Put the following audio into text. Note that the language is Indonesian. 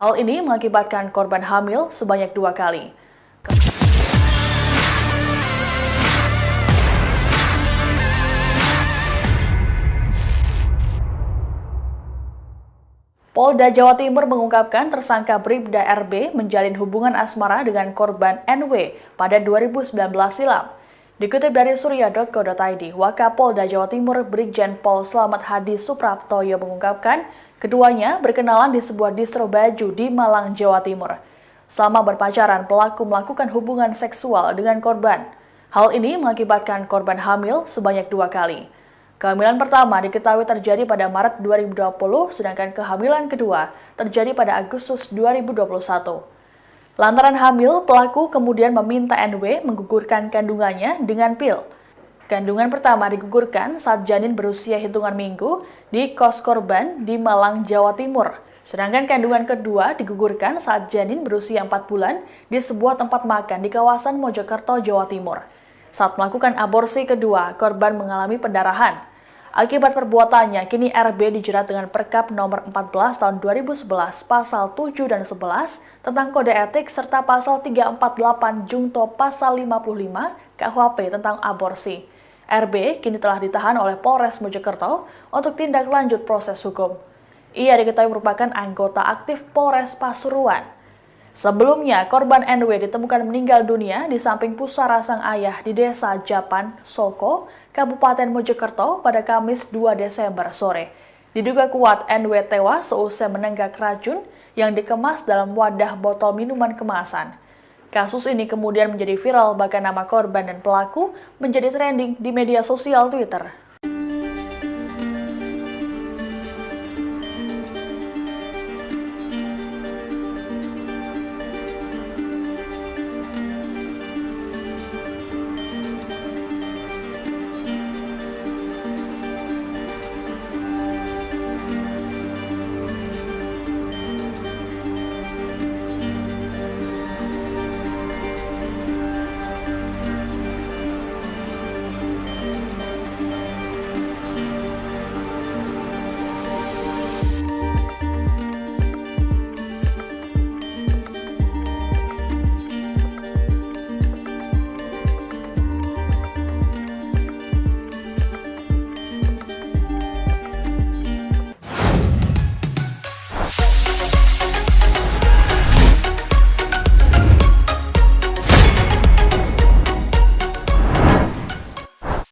Hal ini mengakibatkan korban hamil sebanyak 2 kali. Polda Jawa Timur mengungkapkan tersangka Bribda RB menjalin hubungan asmara dengan korban NW pada 2019 silam. Dikutip dari surya.co.id, Wakapolda Jawa Timur Brigjen Pol Slamet Hadi Supraptoyo mengungkapkan keduanya berkenalan di sebuah distro baju di Malang, Jawa Timur. Selama berpacaran, pelaku melakukan hubungan seksual dengan korban. Hal ini mengakibatkan korban hamil sebanyak 2 kali. Kehamilan pertama diketahui terjadi pada Maret 2020, sedangkan kehamilan kedua terjadi pada Agustus 2021. Lantaran hamil, pelaku kemudian meminta NW menggugurkan kandungannya dengan pil. Kandungan pertama digugurkan saat janin berusia hitungan minggu di kos korban di Malang, Jawa Timur. Sedangkan kandungan kedua digugurkan saat janin berusia 4 bulan di sebuah tempat makan di kawasan Mojokerto, Jawa Timur. Saat melakukan aborsi kedua, korban mengalami pendarahan. Akibat perbuatannya, kini RB dijerat dengan Perkap nomor 14 tahun 2011 pasal 7 dan 11 tentang kode etik serta pasal 348 Jungto pasal 55 KUHP tentang aborsi. RB kini telah ditahan oleh Polres Mojokerto untuk tindak lanjut proses hukum. Ia diketahui merupakan anggota aktif Polres Pasuruan. Sebelumnya, korban NW ditemukan meninggal dunia di samping pusara sang ayah di Desa Japan, Soko, Kabupaten Mojokerto pada Kamis 2 Desember sore. Diduga kuat NW tewas seusai menenggak racun yang dikemas dalam wadah botol minuman kemasan. Kasus ini kemudian menjadi viral, bahkan nama korban dan pelaku menjadi trending di media sosial Twitter.